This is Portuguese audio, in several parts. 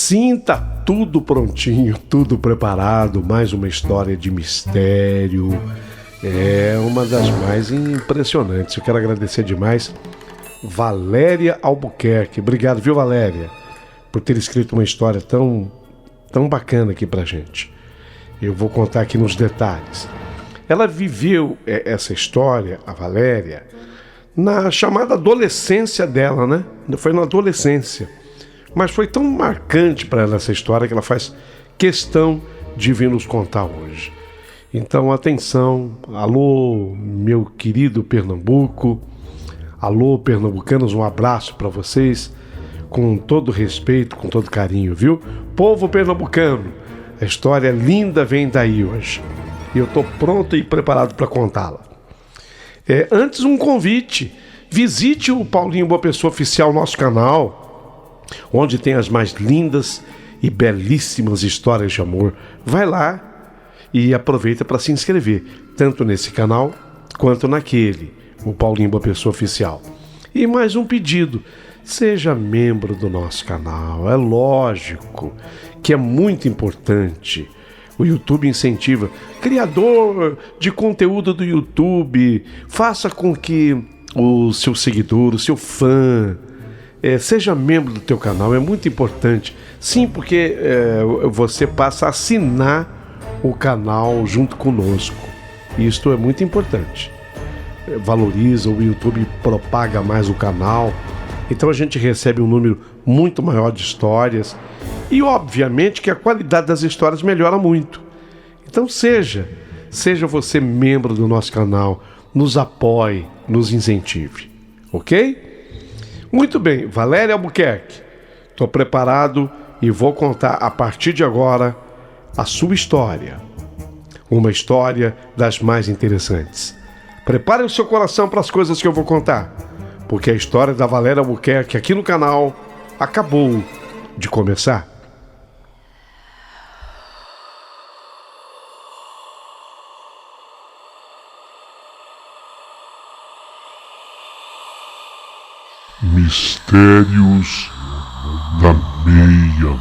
Sim, tá tudo prontinho, tudo preparado, mais uma história de mistério. É uma das mais impressionantes. Eu quero agradecer demais Valéria Albuquerque. Obrigado, viu, Valéria, por ter escrito uma história tão bacana aqui pra gente. Eu vou contar aqui nos detalhes. Ela viveu essa história, a Valéria, na chamada adolescência dela, né? Foi na adolescência. Mas foi tão marcante para ela essa história que ela faz questão de vir nos contar hoje. Então, atenção, alô, meu querido Pernambuco, alô, pernambucanos, um abraço para vocês, com todo respeito, com todo carinho, viu? Povo pernambucano, a história linda vem daí hoje. E eu estou pronto e preparado para contá-la. Antes, um convite. Visite o Paulinho Boa Pessoa Oficial, nosso canal, onde tem as mais lindas e belíssimas histórias de amor. Vai lá e aproveita para se inscrever, tanto nesse canal quanto naquele, o Paulinho Boa Pessoa Oficial. E mais um pedido: seja membro do nosso canal. É lógico que é muito importante. O YouTube incentiva. Criador de conteúdo do YouTube, faça com que o seu seguidor, o seu fã, seja membro do teu canal. É muito importante. Sim, porque você passa a assinar o canal junto conosco. Isto é muito importante. Valoriza, o YouTube propaga mais o canal. Então a gente recebe um número muito maior de histórias. E obviamente que a qualidade das histórias melhora muito. Então seja você membro do nosso canal. Nos apoie, nos incentive. Ok? Muito bem, Valéria Albuquerque, estou preparado e vou contar a partir de agora a sua história. Uma história das mais interessantes. Prepare o seu coração para as coisas que eu vou contar, porque a história da Valéria Albuquerque aqui no canal acabou de começar. Mistérios da Meia-Noite.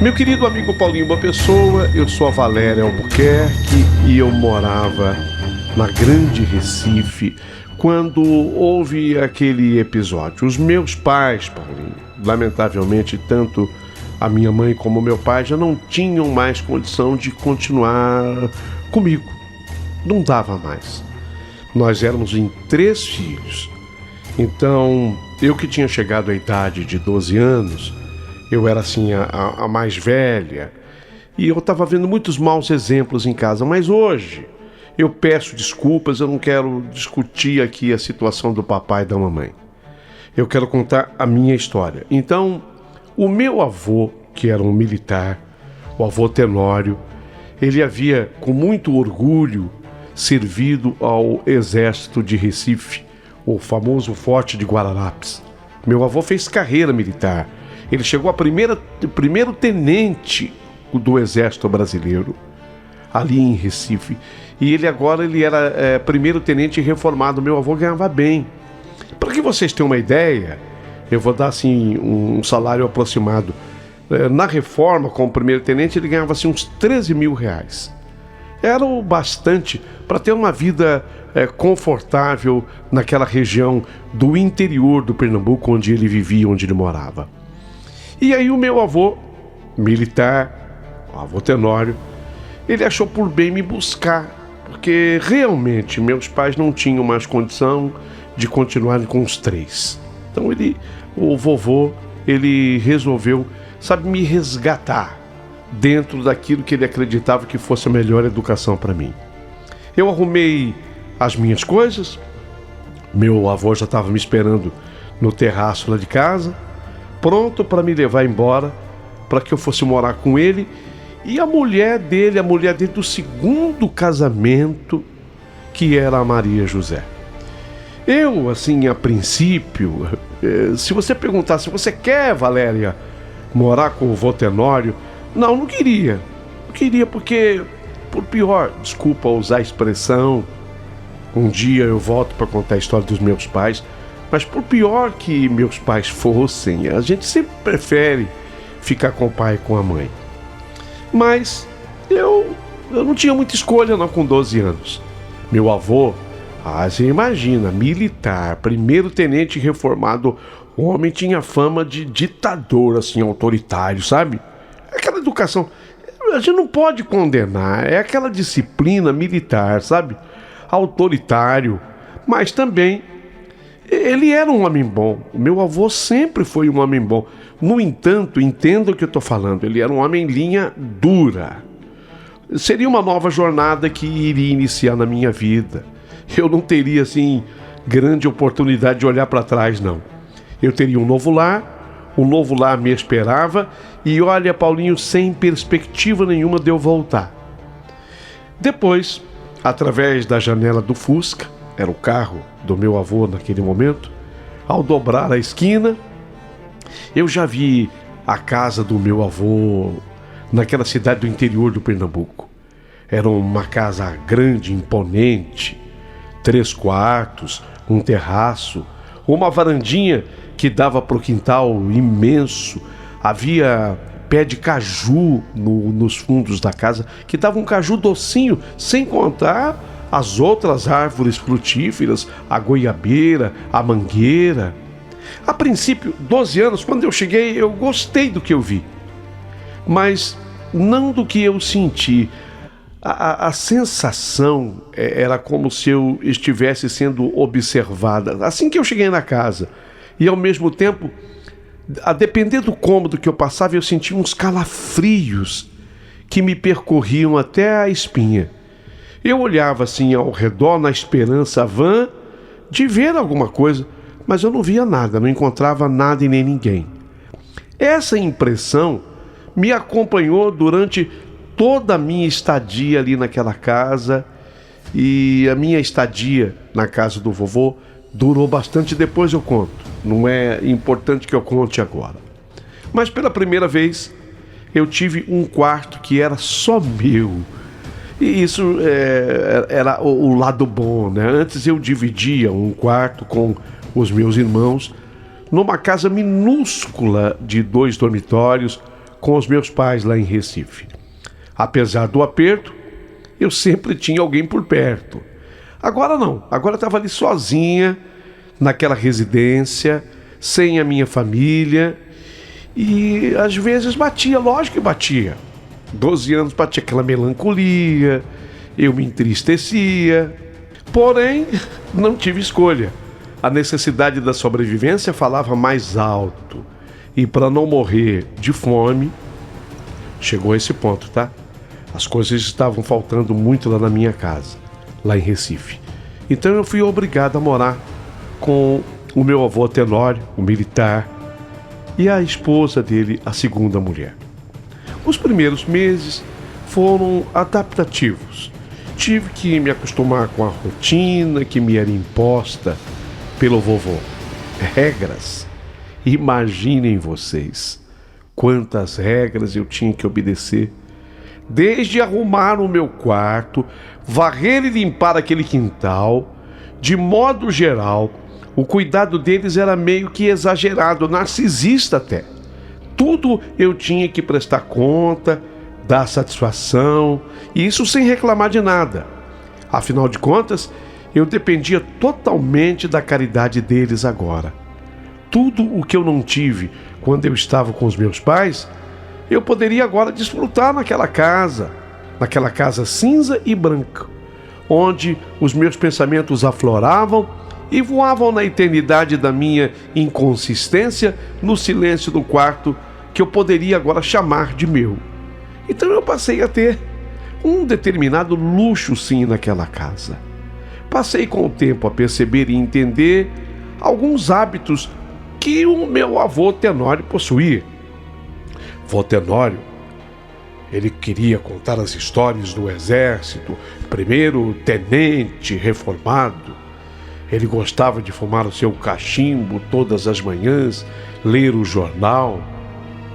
Meu querido amigo Paulinho Boa Pessoa, eu sou a Valéria Albuquerque e eu morava na Grande Recife quando houve aquele episódio. Os meus pais, Paulinho, lamentavelmente, tanto a minha mãe como o meu pai já não tinham mais condição de continuar comigo. Não dava mais. Nós éramos em 3 filhos. Então, eu que tinha chegado à idade de 12 anos, eu era assim a mais velha e eu estava vendo muitos maus exemplos em casa, mas hoje eu peço desculpas, eu não quero discutir aqui a situação do papai e da mamãe. Eu quero contar a minha história. Então, o meu avô, que era um militar, o avô Tenório, ele havia com muito orgulho servido ao exército de Recife, o famoso Forte de Guararapes. Meu avô fez carreira militar. Ele chegou a primeiro tenente do Exército Brasileiro, ali em Recife. E ele era primeiro tenente reformado. Meu avô ganhava bem. Para que vocês tenham uma ideia, eu vou dar assim um salário aproximado. Na reforma, como primeiro tenente, ele ganhava assim uns 13 mil reais. Era o bastante para ter uma vida confortável naquela região do interior do Pernambuco, onde ele vivia, onde ele morava. E aí o meu avô, militar, o avô Tenório, ele achou por bem me buscar, porque realmente meus pais não tinham mais condição de continuar com os 3. Então o vovô, ele resolveu, me resgatar dentro daquilo que ele acreditava que fosse a melhor educação para mim. Eu arrumei as minhas coisas, meu avô já estava me esperando no terraço lá de casa, pronto para me levar embora, para que eu fosse morar com ele e a mulher dele do segundo casamento, que era a Maria José. Eu, assim, a princípio, se você perguntasse, você quer, Valéria, morar com o vô Tenório? Não queria. Não queria porque, por pior, desculpa usar a expressão, um dia eu volto para contar a história dos meus pais, mas por pior que meus pais fossem, a gente sempre prefere ficar com o pai e com a mãe. Mas eu não tinha muita escolha não com 12 anos. Meu avô, você imagina, militar, primeiro tenente reformado, o homem tinha fama de ditador, assim, autoritário, sabe? Aquela educação, a gente não pode condenar, é aquela disciplina militar, sabe? Autoritário, mas também ele era um homem bom. O meu avô sempre foi um homem bom. No entanto, entenda o que eu estou falando, ele era um homem linha dura. Seria uma nova jornada que iria iniciar na minha vida. Eu não teria, assim, grande oportunidade de olhar para trás, não. Eu teria um novo lar me esperava e olha, Paulinho, sem perspectiva nenhuma de eu voltar. Depois, através da janela do Fusca, era o carro do meu avô naquele momento, ao dobrar a esquina, eu já vi a casa do meu avô naquela cidade do interior do Pernambuco. Era uma casa grande, imponente, 3 quartos, um terraço, uma varandinha que dava para o quintal imenso. Havia pé de caju nos fundos da casa, que dava um caju docinho, sem contar as outras árvores frutíferas, a goiabeira, a mangueira. A princípio, 12 anos, quando eu cheguei, eu gostei do que eu vi, mas não do que eu senti. A sensação era como se eu estivesse sendo observada assim que eu cheguei na casa. E ao mesmo tempo, a depender do cômodo que eu passava, eu sentia uns calafrios que me percorriam até a espinha. Eu olhava assim ao redor na esperança vã de ver alguma coisa, mas eu não via nada, não encontrava nada e nem ninguém. Essa impressão me acompanhou durante toda a minha estadia ali naquela casa, e a minha estadia na casa do vovô durou bastante. Depois eu conto, não é importante que eu conte agora. Mas pela primeira vez eu tive um quarto que era só meu, e isso era o lado bom, né? Antes eu dividia um quarto com os meus irmãos numa casa minúscula de 2 dormitórios com os meus pais lá em Recife. Apesar do aperto, eu sempre tinha alguém por perto. Agora não, agora eu estava ali sozinha, naquela residência, sem a minha família, e às vezes batia, lógico que batia. 12 anos batia aquela melancolia, eu me entristecia, porém não tive escolha. A necessidade da sobrevivência falava mais alto, e para não morrer de fome, chegou a esse ponto, tá? As coisas estavam faltando muito lá na minha casa, lá em Recife. Então eu fui obrigado a morar com o meu avô Tenório, o militar, e a esposa dele, a segunda mulher. Os primeiros meses foram adaptativos. Tive que me acostumar com a rotina que me era imposta pelo vovô. Regras. Imaginem vocês quantas regras eu tinha que obedecer. Desde arrumar o meu quarto, varrer e limpar aquele quintal. De modo geral, o cuidado deles era meio que exagerado, narcisista até. Tudo eu tinha que prestar conta, dar satisfação, e isso sem reclamar de nada. Afinal de contas, eu dependia totalmente da caridade deles agora. Tudo o que eu não tive quando eu estava com os meus pais, eu poderia agora desfrutar naquela casa cinza e branca, onde os meus pensamentos afloravam e voavam na eternidade da minha inconsistência, no silêncio do quarto que eu poderia agora chamar de meu. Então eu passei a ter um determinado luxo sim naquela casa. Passei com o tempo a perceber e entender alguns hábitos que o meu avô Tenório possuía. Vô Tenório, ele queria contar as histórias do exército, primeiro tenente reformado. Ele gostava de fumar o seu cachimbo todas as manhãs, ler o jornal.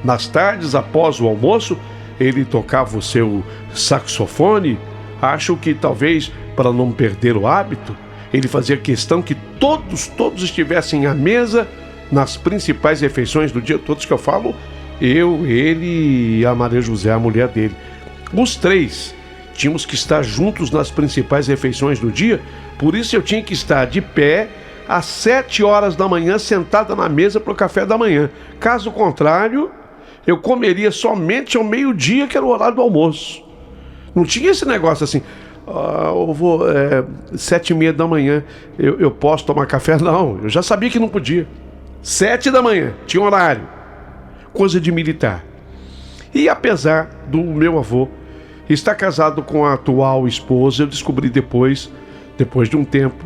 Nas tardes, após o almoço, ele tocava o seu saxofone. Acho que talvez para não perder o hábito, ele fazia questão que todos estivessem à mesa nas principais refeições do dia. Todos que eu falo, eu, ele e a Maria José, a mulher dele. Os três tínhamos que estar juntos nas principais refeições do dia. Por isso eu tinha que estar de pé às 7 horas da manhã, sentada na mesa para o café da manhã. Caso contrário, eu comeria somente ao meio-dia, que era o horário do almoço. Não tinha esse negócio assim, eu vou 7h30 da manhã, eu posso tomar café? Não, eu já sabia que não podia. 7 da manhã, tinha horário. Coisa de militar. E apesar do meu avô estar casado com a atual esposa, eu descobri depois de um tempo,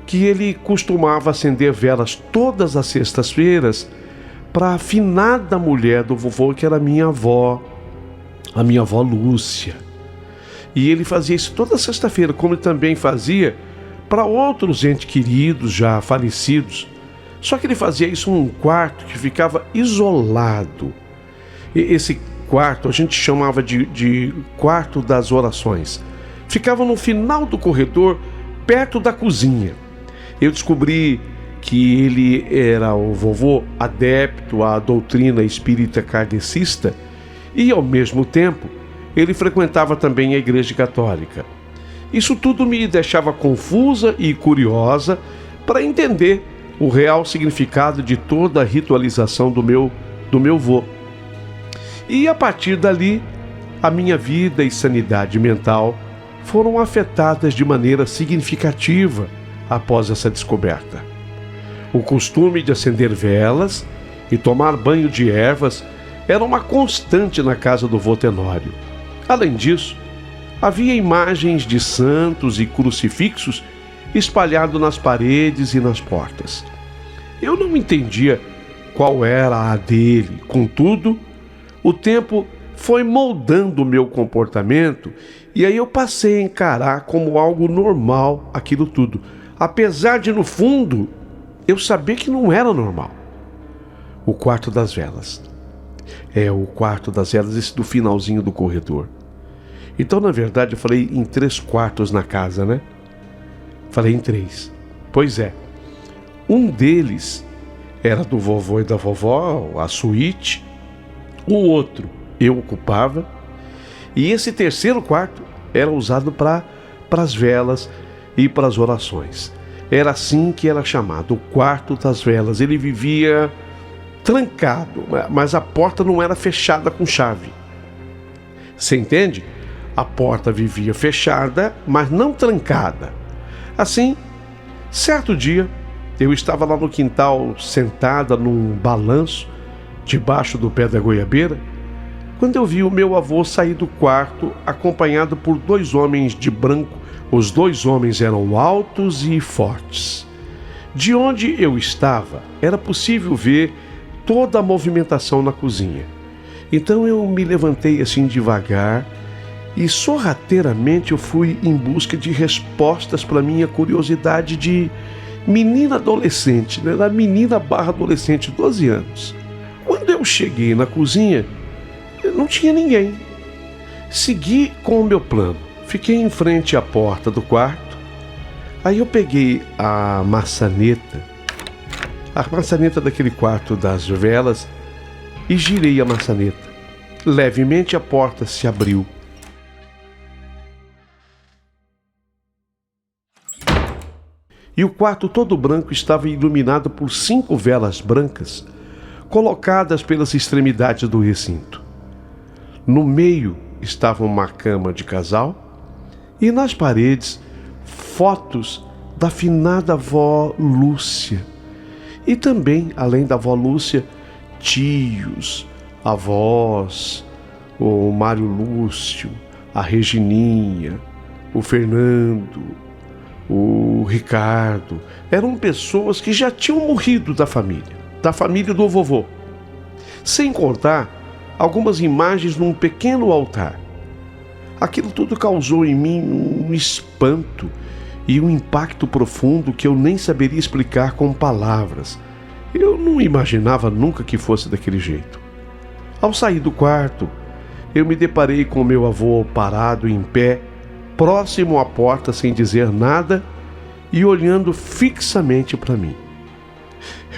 que ele costumava acender velas todas as sextas-feiras para a afinada mulher do vovô, que era a minha avó Lúcia. E ele fazia isso toda sexta-feira, como ele também fazia para outros entes queridos já falecidos. Só que ele fazia isso num quarto que ficava isolado. E esse quarto a gente chamava de quarto das orações. Ficava no final do corredor, perto da cozinha. Eu descobri que ele era o vovô adepto à doutrina espírita kardecista e, ao mesmo tempo, ele frequentava também a Igreja Católica. Isso tudo me deixava confusa e curiosa para entender o real significado de toda a ritualização do meu vô. E a partir dali, a minha vida e sanidade mental foram afetadas de maneira significativa após essa descoberta. O costume de acender velas e tomar banho de ervas era uma constante na casa do vô Tenório. Além disso, havia imagens de santos e crucifixos espalhados nas paredes e nas portas. Eu não entendia qual era a dele, contudo, o tempo foi moldando o meu comportamento e aí eu passei a encarar como algo normal aquilo tudo, apesar de, no fundo, eu saber que não era normal. O quarto das velas. O quarto das velas, esse do finalzinho do corredor. Então, na verdade, eu falei em 3 quartos na casa, né? Falei em 3. Pois é. Um deles era do vovô e da vovó, a suíte. O outro eu ocupava. E esse terceiro quarto era usado para as velas e para as orações. Era assim que era chamado, o quarto das velas. Ele vivia trancado, mas a porta não era fechada com chave. Você entende? A porta vivia fechada, mas não trancada. Assim, certo dia, eu estava lá no quintal, sentada num balanço, debaixo do pé da goiabeira, quando eu vi o meu avô sair do quarto, acompanhado por 2 homens de branco. Os 2 homens eram altos e fortes. De onde eu estava, era possível ver toda a movimentação na cozinha. Então eu me levantei assim devagar e sorrateiramente eu fui em busca de respostas para minha curiosidade de menina adolescente, né? Da menina / adolescente, 12 anos. Quando eu cheguei na cozinha, não tinha ninguém. Segui com o meu plano. Fiquei em frente à porta do quarto. Aí eu peguei a maçaneta daquele quarto das velas e girei a maçaneta. Levemente a porta se abriu. E o quarto todo branco estava iluminado por 5 velas brancas colocadas pelas extremidades do recinto. No meio estava uma cama de casal e nas paredes fotos da finada avó Lúcia. E também, além da avó Lúcia, tios, avós, o Mário Lúcio, a Regininha, o Fernando, o Ricardo. Eram pessoas que já tinham morrido da família. da família do vovô. Sem contar algumas imagens num pequeno altar. Aquilo tudo causou em mim um espanto e um impacto profundo que eu nem saberia explicar com palavras. Eu não imaginava nunca que fosse daquele jeito. Ao sair do quarto, eu me deparei com meu avô parado em pé, próximo à porta sem dizer nada e olhando fixamente para mim.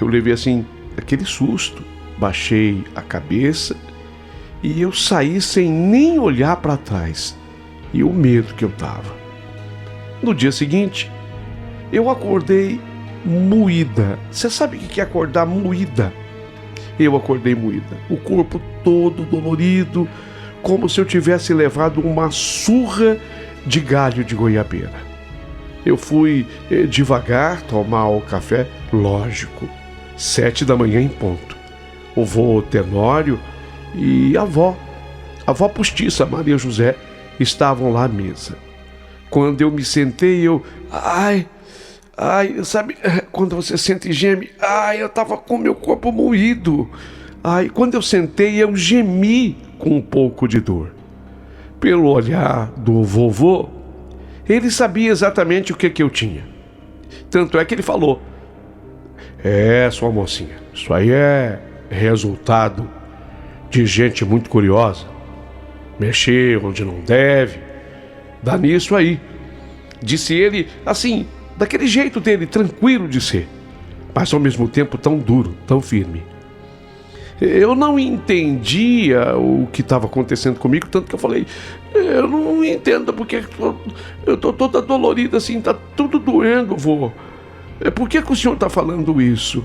Eu levei assim aquele susto, baixei a cabeça e eu saí sem nem olhar para trás, e o medo que eu tava. No dia seguinte, eu acordei moída. Você sabe o que é acordar moída? Eu acordei moída, o corpo todo dolorido, como se eu tivesse levado uma surra de galho de goiabeira. Eu fui devagar tomar o café, lógico, 7 da manhã em ponto. O vô Tenório e a avó postiça, Maria José, estavam lá à mesa. Quando eu me sentei, Ai, sabe, quando você sente e geme? Eu tava com meu corpo moído. Quando eu sentei, eu gemi com um pouco de dor. Pelo olhar do vovô, ele sabia exatamente o que eu tinha. Tanto é que ele falou: sua mocinha, isso aí é resultado de gente muito curiosa. Mexer onde não deve, dá nisso aí. Disse ele assim, daquele jeito dele, tranquilo de ser, mas ao mesmo tempo tão duro, tão firme. Eu não entendia o que estava acontecendo comigo, tanto que eu falei: eu não entendo porque eu tô toda dolorida assim, tá tudo doendo, vô. Por que o senhor está falando isso?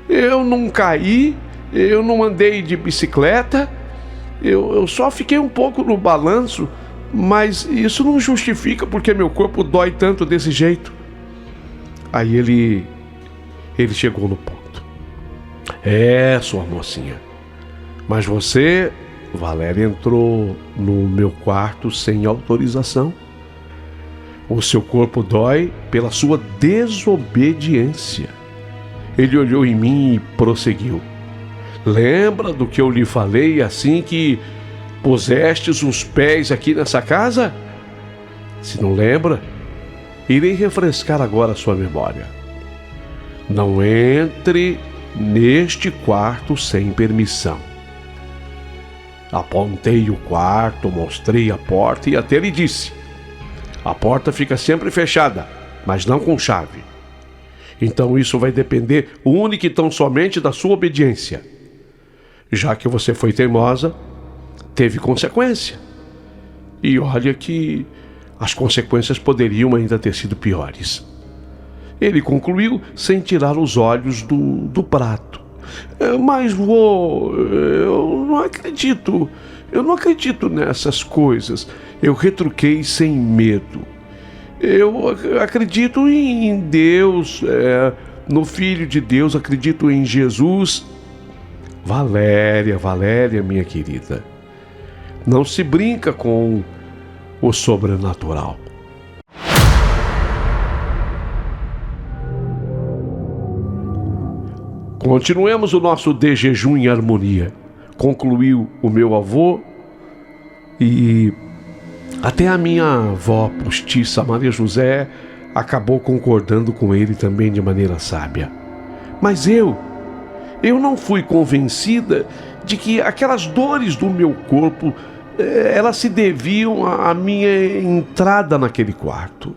Eu não caí, eu não andei de bicicleta, eu só fiquei um pouco no balanço, mas isso não justifica porque meu corpo dói tanto desse jeito. Aí ele chegou no ponto. Sua mocinha, mas você, Valéria, entrou no meu quarto sem autorização. O seu corpo dói pela sua desobediência. Ele olhou em mim e prosseguiu: lembra do que eu lhe falei assim que pusestes os pés aqui nessa casa? Se não lembra, irei refrescar agora a sua memória. Não entre neste quarto sem permissão. Apontei o quarto, mostrei a porta e até lhe disse: a porta fica sempre fechada, mas não com chave. Então isso vai depender única e tão somente da sua obediência. Já que você foi teimosa, teve consequência. E olha que as consequências poderiam ainda ter sido piores. Ele concluiu sem tirar os olhos do prato. Mas, vô, eu não acredito nessas coisas. Eu retruquei sem medo. Eu acredito em Deus, no Filho de Deus, acredito em Jesus. Valéria, minha querida, não se brinca com o sobrenatural. Continuemos o nosso de jejum em harmonia, concluiu o meu avô, e até a minha avó postiça, Maria José, acabou concordando com ele também de maneira sábia. Mas eu não fui convencida de que aquelas dores do meu corpo, elas se deviam à minha entrada naquele quarto.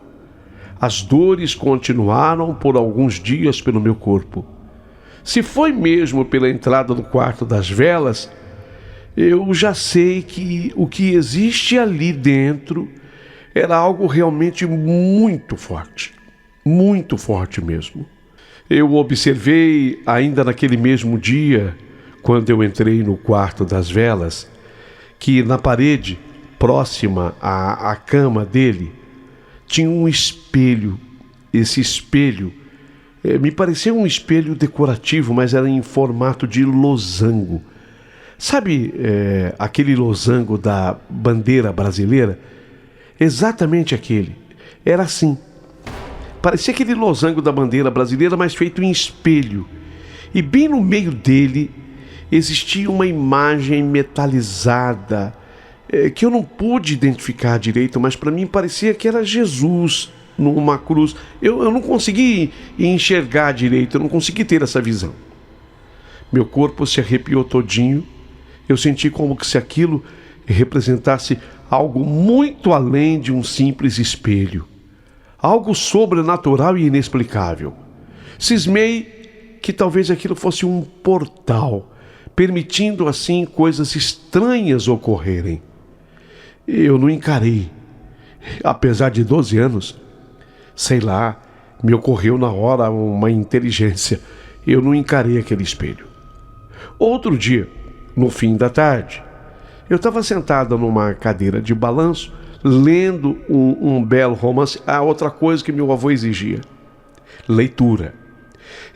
As dores continuaram por alguns dias pelo meu corpo. Se foi mesmo pela entrada no quarto das velas, eu já sei que o que existe ali dentro era algo realmente muito forte mesmo. Eu observei ainda naquele mesmo dia, quando eu entrei no quarto das velas, que na parede, próxima à cama dele, tinha um espelho. Esse espelho me parecia um espelho decorativo, mas era em formato de losango. Sabe aquele losango da bandeira brasileira? Exatamente aquele. Era assim. Parecia aquele losango da bandeira brasileira, mas feito em espelho. E bem no meio dele existia uma imagem metalizada, que eu não pude identificar direito, mas para mim parecia que era Jesus numa cruz. Eu não consegui enxergar direito, eu não consegui ter essa visão. Meu corpo se arrepiou todinho. Eu senti como que se aquilo representasse algo muito além de um simples espelho. Algo sobrenatural e inexplicável. Cismei que talvez aquilo fosse um portal, permitindo assim coisas estranhas ocorrerem. Eu não encarei. Apesar de 12 anos, sei lá, me ocorreu na hora uma inteligência. Eu não encarei aquele espelho. Outro dia, no fim da tarde, eu estava sentado numa cadeira de balanço, lendo um belo romance. Outra coisa que meu avô exigia: leitura.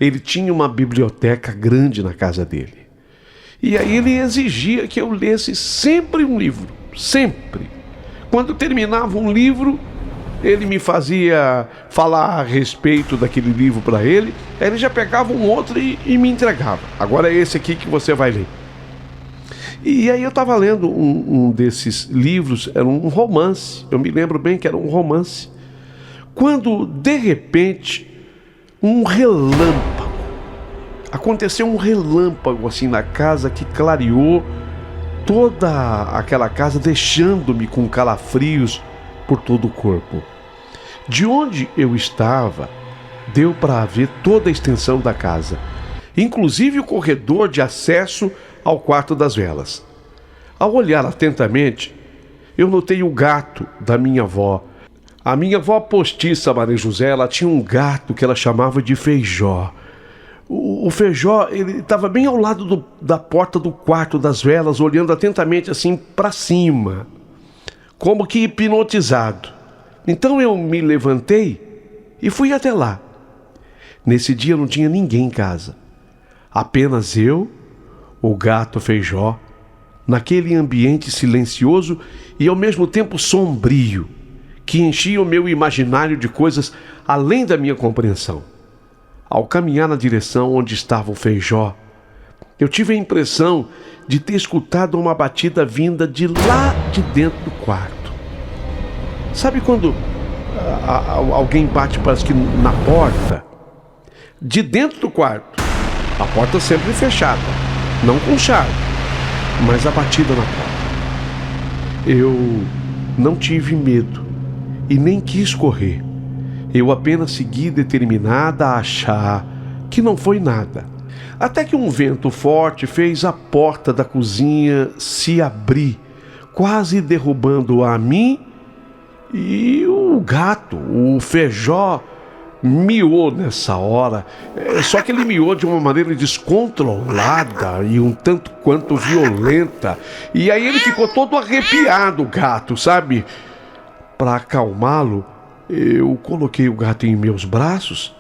Ele tinha uma biblioteca grande na casa dele. E aí ele exigia que eu lesse sempre um livro, sempre. Quando terminava um livro, ele me fazia falar a respeito daquele livro para ele, aí ele já pegava um outro e me entregava. Agora é esse aqui que você vai ler. E aí eu estava lendo um desses livros, era um romance, eu me lembro bem que era um romance, quando de repente aconteceu um relâmpago assim na casa que clareou toda aquela casa, deixando-me com calafrios por todo o corpo. De onde eu estava, deu para ver toda a extensão da casa, inclusive o corredor de acesso ao quarto das velas. Ao olhar atentamente, eu notei o gato da minha avó. A minha avó postiça, Maria José, ela tinha um gato que ela chamava de Feijó. O Feijó, ele estava bem ao lado da porta do quarto das velas, olhando atentamente assim para cima, como que hipnotizado. Então eu me levantei e fui até lá. Nesse dia não tinha ninguém em casa, apenas eu, o gato Feijó, naquele ambiente silencioso e ao mesmo tempo sombrio, que enchia o meu imaginário de coisas além da minha compreensão. Ao caminhar na direção onde estava o Feijó, eu tive a impressão de ter escutado uma batida vinda de lá de dentro do quarto. Sabe quando alguém bate, parece que na porta? De dentro do quarto. A porta sempre fechada, não com chave, mas a batida na porta. Eu não tive medo e nem quis correr. Eu apenas segui determinada a achar que não foi nada. Até que um vento forte fez a porta da cozinha se abrir, quase derrubando-a a mim, e o gato, o Feijó, miou nessa hora. Só que ele miou de uma maneira descontrolada e um tanto quanto violenta. E aí ele ficou todo arrepiado, o gato, sabe? Para acalmá-lo, eu coloquei o gato em meus braços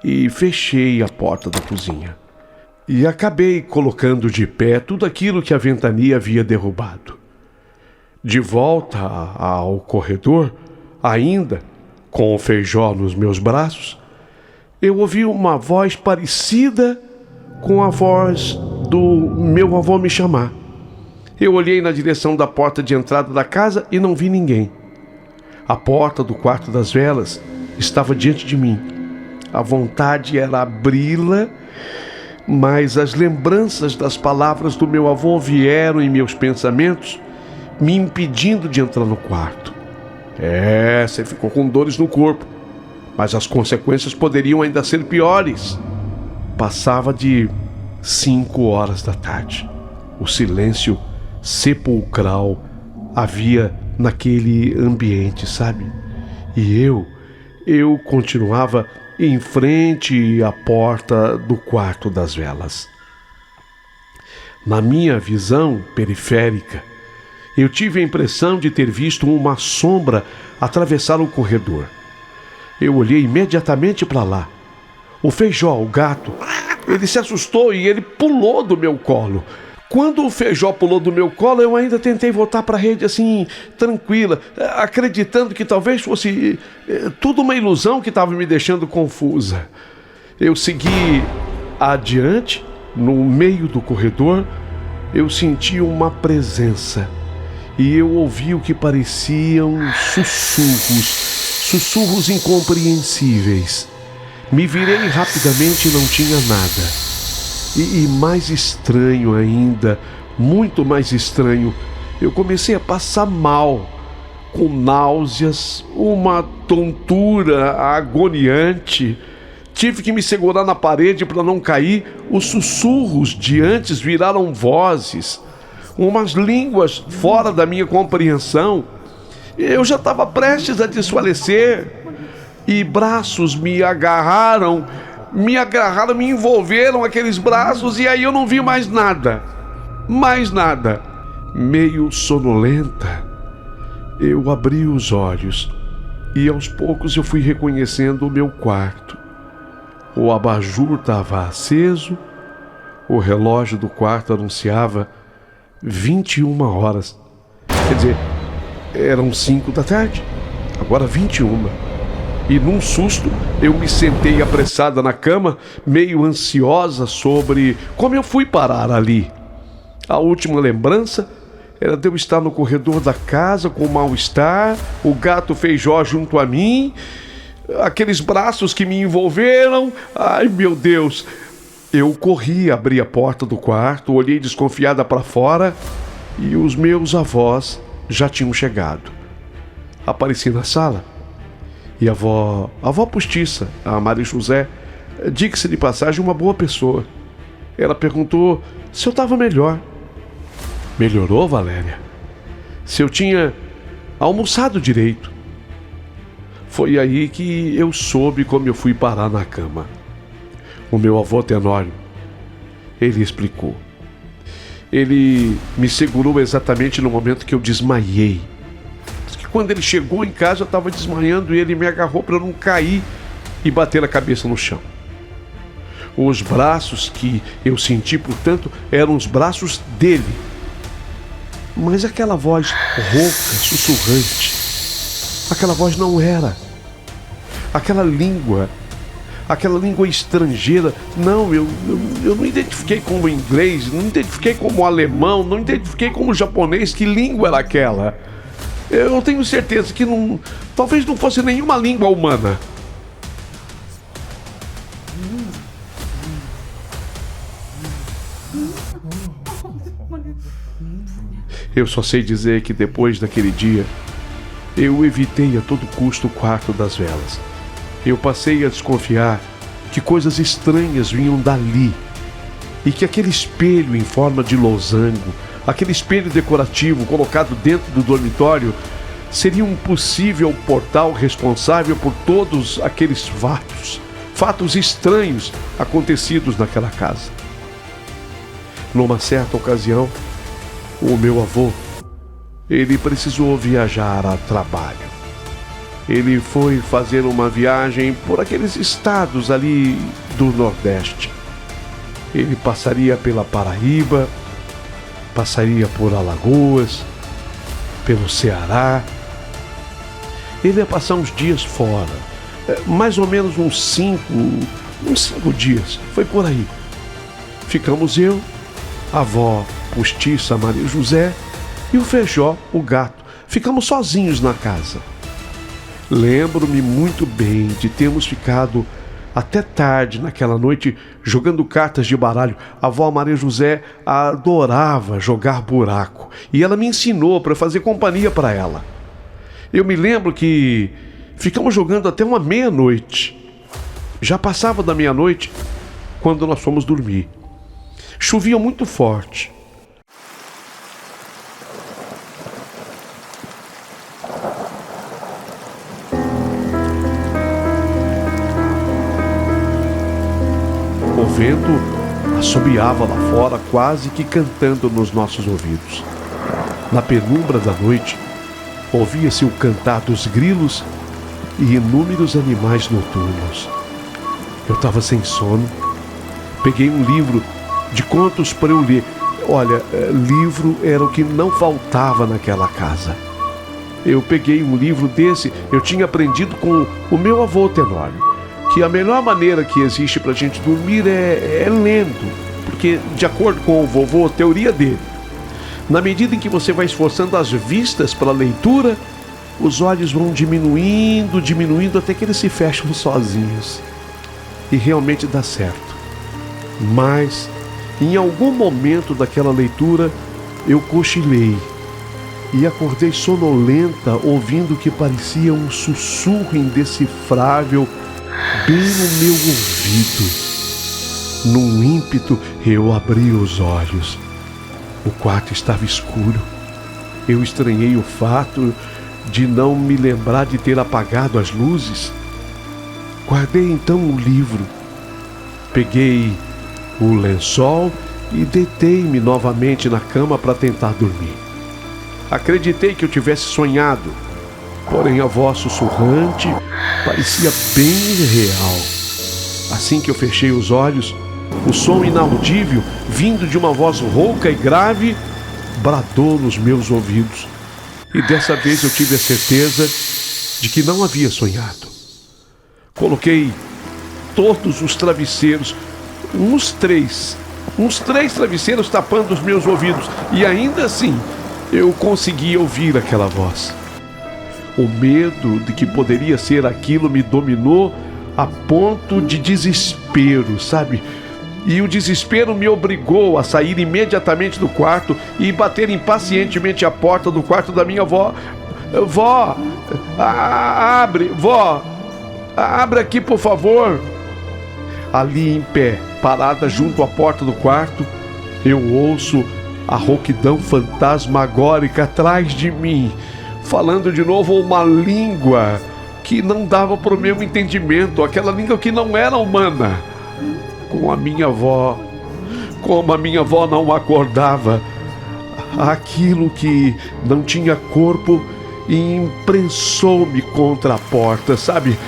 e fechei a porta da cozinha. E acabei colocando de pé tudo aquilo que a ventania havia derrubado. De volta ao corredor, ainda com o Feijó nos meus braços, eu ouvi uma voz parecida com a voz do meu avô me chamar. Eu olhei na direção da porta de entrada da casa e não vi ninguém. A porta do quarto das velas estava diante de mim. A vontade era abri-la, mas as lembranças das palavras do meu avô vieram em meus pensamentos, me impedindo de entrar no quarto. Você ficou com dores no corpo, mas as consequências poderiam ainda ser piores. Passava de 5 horas da tarde. O silêncio sepulcral havia naquele ambiente, sabe? E eu continuava em frente à porta do quarto das velas. Na minha visão periférica, eu tive a impressão de ter visto uma sombra atravessar o corredor. Eu olhei imediatamente para lá. O Feijó, o gato, ele se assustou e ele pulou do meu colo. Quando o Feijó pulou do meu colo, eu ainda tentei voltar para a rede assim, tranquila, acreditando que talvez fosse tudo uma ilusão que estava me deixando confusa. Eu segui Adiante, no meio do corredor, eu senti uma presença e eu ouvi o que pareciam sussurros incompreensíveis. Me virei rapidamente e não tinha nada. E mais estranho ainda, muito mais estranho, eu comecei a passar mal, com náuseas, uma tontura agoniante. Tive que me segurar na parede para não cair. Os sussurros de antes viraram vozes, umas línguas fora da minha compreensão. Eu já estava prestes a desfalecer e braços me agarraram, me envolveram aqueles braços e aí eu não vi mais nada. Meio sonolenta, eu abri os olhos e aos poucos eu fui reconhecendo o meu quarto. O abajur estava aceso, o relógio do quarto anunciava 21 horas. Quer dizer, eram 5 da tarde, agora 21. E num susto, eu me sentei apressada na cama, meio ansiosa sobre como eu fui parar ali. A última lembrança era de eu estar no corredor da casa com mal-estar, o gato Feijó junto a mim, aqueles braços que me envolveram. Ai, meu Deus! Eu corri, abri a porta do quarto, olhei desconfiada para fora e os meus avós já tinham chegado. Apareci na sala e a avó postiça, a Maria José, diga-se de passagem, uma boa pessoa. Ela perguntou se eu estava melhor. Melhorou, Valéria? Se eu tinha almoçado direito. Foi aí que eu soube como eu fui parar na cama. O meu avô Tenório, ele explicou. Ele me segurou exatamente no momento que eu desmaiei. Quando ele chegou em casa, eu estava desmaiando e ele me agarrou para eu não cair e bater a cabeça no chão. Os braços que eu senti, portanto, eram os braços dele. Mas aquela voz rouca, sussurrante, aquela voz não era. Aquela língua estrangeira, não, eu não identifiquei como inglês, não identifiquei como alemão, não identifiquei como japonês. Que língua era aquela? Eu tenho certeza que talvez não fosse nenhuma língua humana. Eu só sei dizer que depois daquele dia, eu evitei a todo custo o quarto das velas. Eu passei a desconfiar que coisas estranhas vinham dali e que aquele espelho em forma de losango, aquele espelho decorativo colocado dentro do dormitório, seria um possível portal responsável por todos aqueles fatos estranhos acontecidos naquela casa. Numa certa ocasião, o meu avô, ele precisou viajar a trabalho. Ele foi fazer uma viagem por aqueles estados ali do Nordeste. Ele passaria pela Paraíba, passaria por Alagoas, pelo Ceará. Ele ia passar uns dias fora, mais ou menos uns 5 dias, foi por aí. Ficamos eu, a avó postiça Maria José e o Feijó, o gato. Ficamos sozinhos na casa. Lembro-me muito bem de termos ficado até tarde naquela noite jogando cartas de baralho. A avó Maria José adorava jogar buraco e ela me ensinou para fazer companhia para ela. Eu me lembro que ficamos jogando até uma meia-noite. Já passava da meia-noite quando nós fomos dormir. Chovia muito forte. O vento assobiava lá fora, quase que cantando nos nossos ouvidos. Na penumbra da noite, ouvia-se o cantar dos grilos e inúmeros animais noturnos. Eu estava sem sono. Peguei um livro de contos para eu ler. Olha, livro era o que não faltava naquela casa. Eu peguei um livro desse, eu tinha aprendido com o meu avô Tenório, que a melhor maneira que existe para a gente dormir é lendo, porque, de acordo com o vovô, a teoria dele, na medida em que você vai esforçando as vistas para a leitura, os olhos vão diminuindo até que eles se fecham sozinhos. E realmente dá certo. Mas, em algum momento daquela leitura, eu cochilei e acordei sonolenta, ouvindo o que parecia um sussurro indecifrável bem no meu ouvido. Num ímpeto, eu abri os olhos. O quarto estava escuro. Eu estranhei o fato de não me lembrar de ter apagado as luzes. Guardei então o livro, peguei o lençol e deitei-me novamente na cama para tentar dormir. Acreditei que eu tivesse sonhado, porém a voz sussurrante parecia bem real. Assim que eu fechei os olhos, o som inaudível, vindo de uma voz rouca e grave, bradou nos meus ouvidos. E dessa vez eu tive a certeza de que não havia sonhado. Coloquei todos os travesseiros, uns três travesseiros tapando os meus ouvidos, e ainda assim eu conseguia ouvir aquela voz. O medo de que poderia ser aquilo me dominou a ponto de desespero, sabe? E o desespero me obrigou a sair imediatamente do quarto e bater impacientemente a porta do quarto da minha avó. Vó, abre, vó, abre aqui, por favor. Ali em pé, parada junto à porta do quarto, eu ouço a rouquidão fantasmagórica atrás de mim, falando de novo uma língua que não dava para o meu entendimento, aquela língua que não era humana. Como a minha avó não acordava, aquilo que não tinha corpo imprensou-me contra a porta, sabe?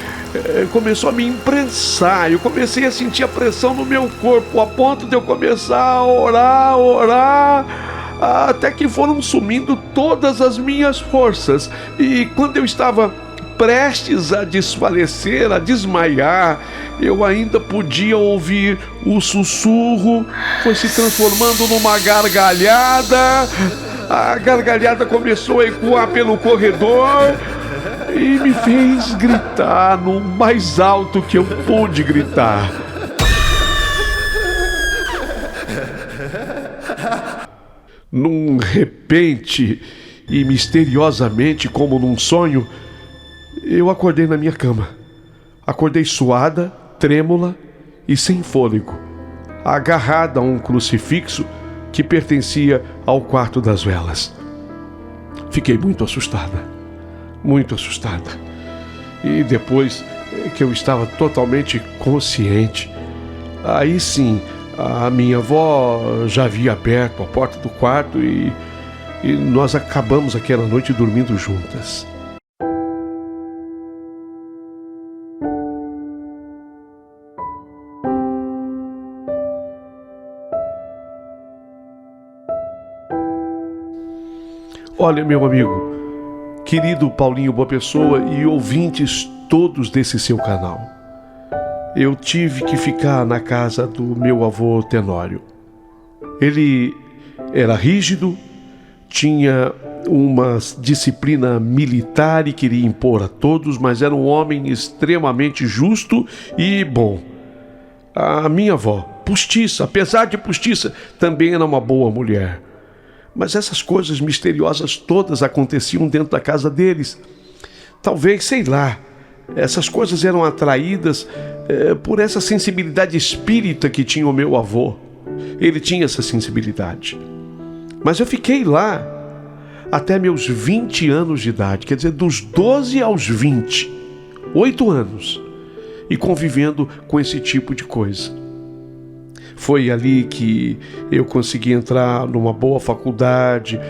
Começou a me imprensar, eu comecei a sentir a pressão no meu corpo, a ponto de eu começar a orar, até que foram sumindo todas as minhas forças. E quando eu estava prestes a desfalecer, a desmaiar, eu ainda podia ouvir o sussurro, foi se transformando numa gargalhada. A gargalhada começou a ecoar pelo corredor e me fez gritar no mais alto que eu pude gritar. Num repente e misteriosamente, como num sonho, eu acordei na minha cama. Acordei suada, trêmula e sem fôlego, agarrada a um crucifixo que pertencia ao quarto das velas. Fiquei muito assustada. E depois que eu estava totalmente consciente, aí sim, a minha avó já havia aberto a porta do quarto e nós acabamos aquela noite dormindo juntas. Olha, meu amigo, querido Paulinho Boa Pessoa e ouvintes todos desse seu canal, eu tive que ficar na casa do meu avô Tenório. Ele era rígido, tinha uma disciplina militar e queria impor a todos, mas era um homem extremamente justo e bom. A minha avó, postiça, apesar de postiça, também era uma boa mulher. Mas essas coisas misteriosas todas aconteciam dentro da casa deles. Talvez, sei lá, essas coisas eram atraídas por essa sensibilidade espírita que tinha o meu avô. Ele tinha essa sensibilidade. Mas eu fiquei lá até meus 20 anos de idade, quer dizer, dos 12 aos 20, 8 anos, e convivendo com esse tipo de coisa. Foi ali que eu consegui entrar numa boa faculdade.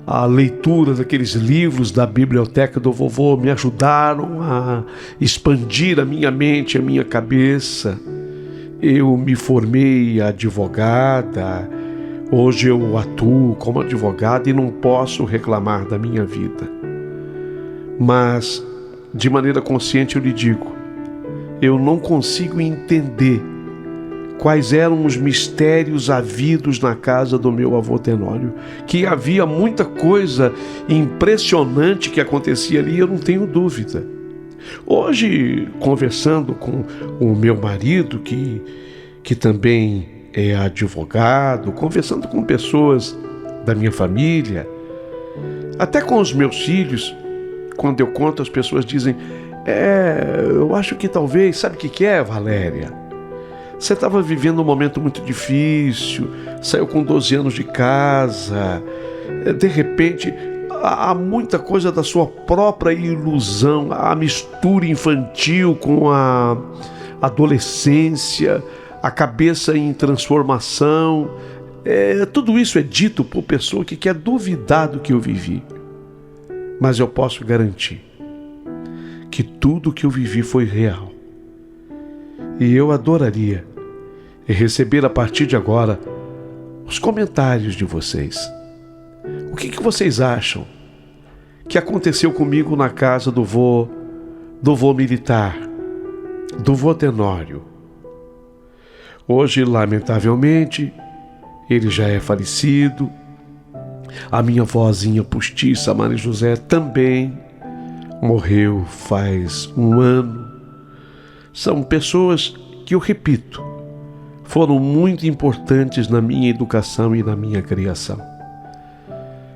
A leitura daqueles livros da biblioteca do vovô me ajudaram a expandir a minha mente, a minha cabeça. Eu me formei advogada. Hoje eu atuo como advogada e não posso reclamar da minha vida. Mas, de maneira consciente, eu lhe digo, eu não consigo entender quais eram os mistérios havidos na casa do meu avô Tenório, que havia muita coisa impressionante que acontecia ali, eu não tenho dúvida. Hoje, conversando com o meu marido, que também é advogado, conversando com pessoas da minha família, até com os meus filhos, quando eu conto, as pessoas dizem: eu acho que talvez, sabe o que é, Valéria? Você estava vivendo um momento muito difícil, saiu com 12 anos de casa, de repente, há muita coisa da sua própria ilusão, a mistura infantil com a adolescência, a cabeça em transformação. Tudo isso é dito por pessoa que quer duvidar do que eu vivi. Mas eu posso garantir que tudo que eu vivi foi real. E eu adoraria receber a partir de agora os comentários de vocês. O que vocês acham que aconteceu comigo na casa do vô militar, do vô Tenório? Hoje, lamentavelmente, ele já é falecido. A minha vozinha postiça, Maria José, também morreu faz um ano. São pessoas que, eu repito, foram muito importantes na minha educação e na minha criação.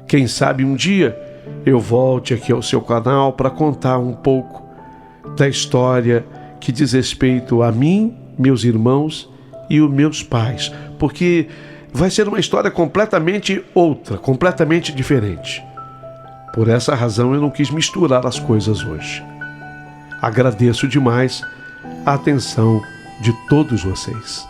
Quem sabe um dia eu volte aqui ao seu canal para contar um pouco da história que diz respeito a mim, meus irmãos e os meus pais, porque vai ser uma história completamente outra, completamente diferente. Por essa razão eu não quis misturar as coisas hoje. Agradeço demais a atenção de todos vocês.